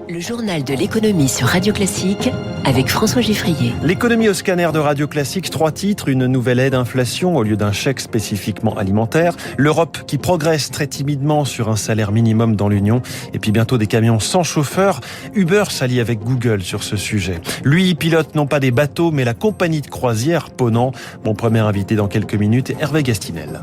Le journal de l'économie sur Radio Classique avec François Giffrier. L'économie au scanner de Radio Classique, 3 titres, une nouvelle aide inflation au lieu d'un chèque spécifiquement alimentaire, l'Europe qui progresse très timidement sur un salaire minimum dans l'Union, et puis bientôt des camions sans chauffeur. Uber s'allie avec Google sur ce sujet. Lui pilote non pas des bateaux mais la compagnie de croisière Ponant. Mon premier invité dans quelques minutes, Hervé Gastinel.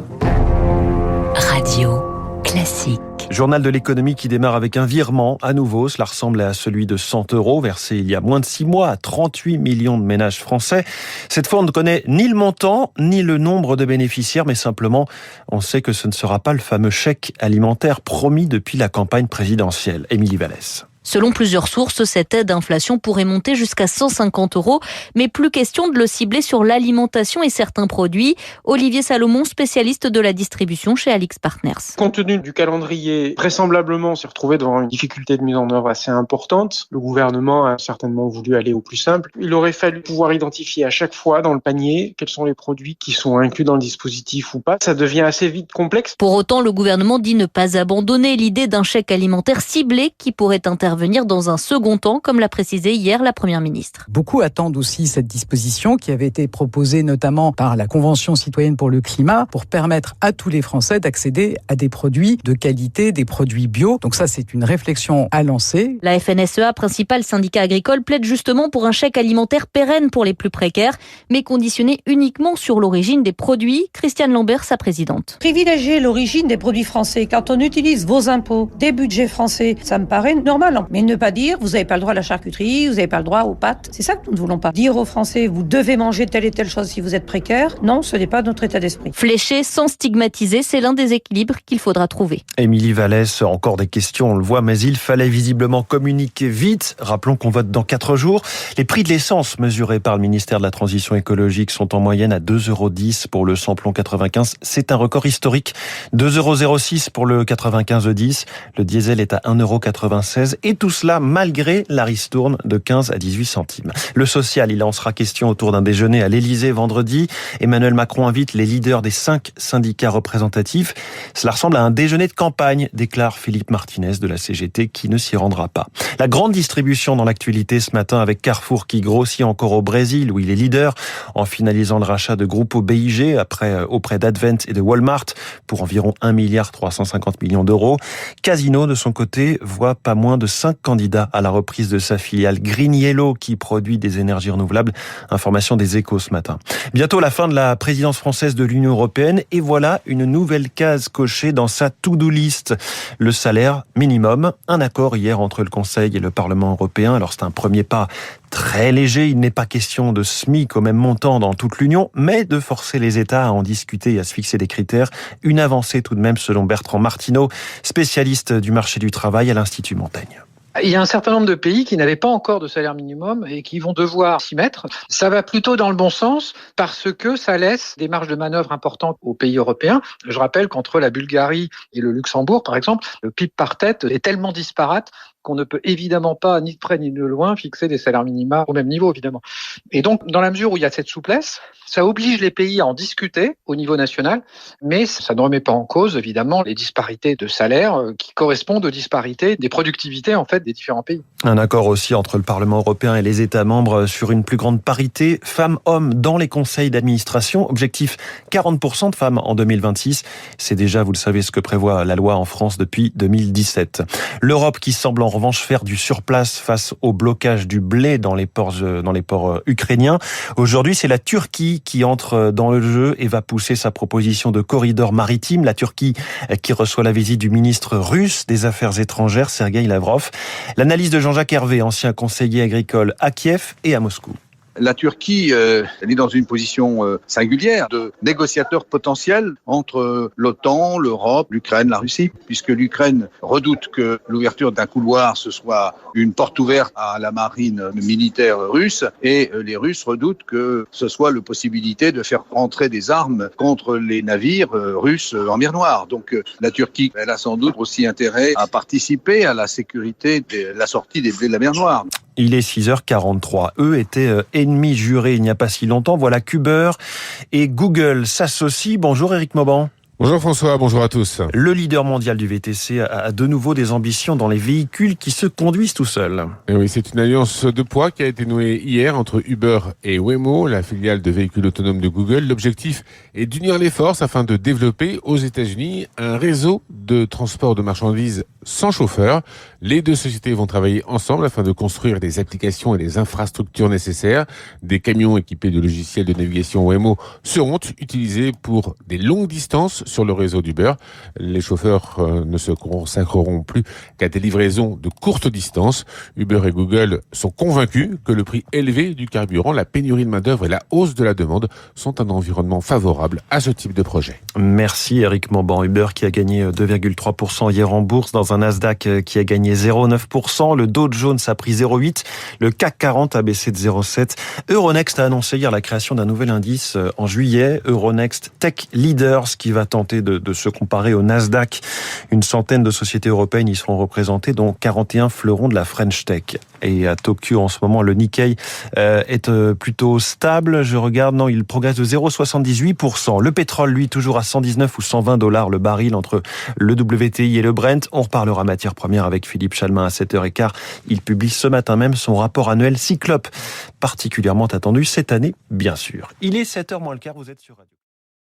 Radio Classique. Journal de l'économie qui démarre avec un virement à nouveau. Cela ressemble à celui de 100 € versé il y a moins de 6 mois à 38 millions de ménages français. Cette fois, on ne connaît ni le montant, ni le nombre de bénéficiaires, mais simplement, on sait que ce ne sera pas le fameux chèque alimentaire promis depuis la campagne présidentielle. Émilie Vallès. Selon plusieurs sources, cette aide d'inflation pourrait monter jusqu'à 150 €, mais plus question de le cibler sur l'alimentation et certains produits. Olivier Salomon, spécialiste de la distribution chez Alix Partners. Compte tenu du calendrier, vraisemblablement, on s'est retrouvé devant une difficulté de mise en œuvre assez importante. Le gouvernement a certainement voulu aller au plus simple. Il aurait fallu pouvoir identifier à chaque fois dans le panier quels sont les produits qui sont inclus dans le dispositif ou pas. Ça devient assez vite complexe. Pour autant, le gouvernement dit ne pas abandonner l'idée d'un chèque alimentaire ciblé qui pourrait intervenir dans un second temps, comme l'a précisé hier la Première ministre. Beaucoup attendent aussi cette disposition qui avait été proposée notamment par la Convention citoyenne pour le climat pour permettre à tous les Français d'accéder à des produits de qualité, des produits bio. Donc ça, c'est une réflexion à lancer. La FNSEA, principal syndicat agricole, plaide justement pour un chèque alimentaire pérenne pour les plus précaires, mais conditionné uniquement sur l'origine des produits. Christiane Lambert, sa présidente. Privilégier l'origine des produits français quand on utilise vos impôts, des budgets français, ça me paraît normal. Mais ne pas dire, vous n'avez pas le droit à la charcuterie, vous n'avez pas le droit aux pâtes. C'est ça que nous ne voulons pas. Dire aux Français, vous devez manger telle et telle chose si vous êtes précaire. Non, ce n'est pas notre état d'esprit. Flécher sans stigmatiser, c'est l'un des équilibres qu'il faudra trouver. Émilie Vallès, encore des questions, on le voit, mais il fallait visiblement communiquer vite. Rappelons qu'on vote dans 4 jours. Les prix de l'essence mesurés par le ministère de la Transition écologique sont en moyenne à 2,10 € pour le samplon 95. C'est un record historique. 2,06 € pour le 95E10. Le diesel est à 1,96 € et tout cela malgré la ristourne de 15 à 18 centimes. Le social, il en sera question autour d'un déjeuner à l'Élysée vendredi. Emmanuel Macron invite les leaders des 5 syndicats représentatifs. Cela ressemble à un déjeuner de campagne, déclare Philippe Martinez de la CGT qui ne s'y rendra pas. La grande distribution dans l'actualité ce matin avec Carrefour qui grossit encore au Brésil où il est leader en finalisant le rachat de Grupo BIG auprès d'Advent et de Walmart pour environ 1,350 milliard d'euros. Casino de son côté voit pas moins de 5 candidats à la reprise de sa filiale Green Yellow qui produit des énergies renouvelables. Information des Échos ce matin. Bientôt la fin de la présidence française de l'Union européenne et voilà une nouvelle case cochée dans sa to-do list. Le salaire minimum. Un accord hier entre le Conseil et le Parlement européen. Alors c'est un premier pas très léger. Il n'est pas question de SMIC au même montant dans toute l'Union, mais de forcer les États à en discuter et à se fixer des critères. Une avancée tout de même selon Bertrand Martineau, spécialiste du marché du travail à l'Institut Montaigne. Il y a un certain nombre de pays qui n'avaient pas encore de salaire minimum et qui vont devoir s'y mettre. Ça va plutôt dans le bon sens parce que ça laisse des marges de manœuvre importantes aux pays européens. Je rappelle qu'entre la Bulgarie et le Luxembourg, par exemple, le PIB par tête est tellement disparate qu'on ne peut évidemment pas, ni de près ni de loin, fixer des salaires minima au même niveau, évidemment. Et donc, dans la mesure où il y a cette souplesse, ça oblige les pays à en discuter au niveau national, mais ça ne remet pas en cause, évidemment, les disparités de salaires qui correspondent aux disparités des productivités, en fait, des différents pays. Un accord aussi entre le Parlement européen et les États membres sur une plus grande parité femmes-hommes dans les conseils d'administration. Objectif 40% de femmes en 2026. C'est déjà, vous le savez, ce que prévoit la loi en France depuis 2017. L'Europe qui semble en revanche faire du surplace face au blocage du blé dans les ports ukrainiens. Aujourd'hui, c'est la Turquie qui entre dans le jeu et va pousser sa proposition de corridor maritime. La Turquie qui reçoit la visite du ministre russe des Affaires étrangères, Sergueï Lavrov. L'analyse de Jean-Jacques Hervé, ancien conseiller agricole à Kiev et à Moscou. La Turquie, elle est dans une position singulière de négociateur potentiel entre l'OTAN, l'Europe, l'Ukraine, la Russie, puisque l'Ukraine redoute que l'ouverture d'un couloir, ce soit une porte ouverte à la marine militaire russe, et les Russes redoutent que ce soit la possibilité de faire rentrer des armes contre les navires russes en mer Noire. Donc la Turquie, elle a sans doute aussi intérêt à participer à la sécurité de la sortie des blés de la mer Noire. Il est 6h43. Eux étaient ennemis jurés il n'y a pas si longtemps. Voilà qu'Uber et Google s'associent. Bonjour Éric Mauban. Bonjour François, bonjour à tous. Le leader mondial du VTC a de nouveau des ambitions dans les véhicules qui se conduisent tout seuls. Et oui, c'est une alliance de poids qui a été nouée hier entre Uber et Waymo, la filiale de véhicules autonomes de Google. L'objectif est d'unir les forces afin de développer aux États-Unis un réseau de transport de marchandises sans chauffeur. Les deux sociétés vont travailler ensemble afin de construire des applications et des infrastructures nécessaires. Des camions équipés de logiciels de navigation Waymo seront utilisés pour des longues distances sur le réseau d'Uber. Les chauffeurs ne se consacreront plus qu'à des livraisons de courte distance. Uber et Google sont convaincus que le prix élevé du carburant, la pénurie de main-d'œuvre et la hausse de la demande sont un environnement favorable à ce type de projet. Merci Eric Mauban. Uber qui a gagné 2,3% hier en bourse dans un Nasdaq qui a gagné 0,9%. Le Dow Jones a pris 0,8%. Le CAC 40 a baissé de 0,7%. Euronext a annoncé hier la création d'un nouvel indice en juillet. Euronext Tech Leaders qui va tenter de se comparer au Nasdaq. Une centaine de sociétés européennes y seront représentées, dont 41 fleurons de la French Tech. Et à Tokyo, en ce moment, le Nikkei est plutôt stable. Je regarde, non, il progresse de 0,78%. Le pétrole, lui, toujours à 119 ou 120 $ le baril entre le WTI et le Brent. On reparlera matière première avec Philippe Chalmin à 7h15. Il publie ce matin même son rapport annuel Cyclope, particulièrement attendu cette année, bien sûr. Il est 7h moins le quart, vous êtes sur Radio.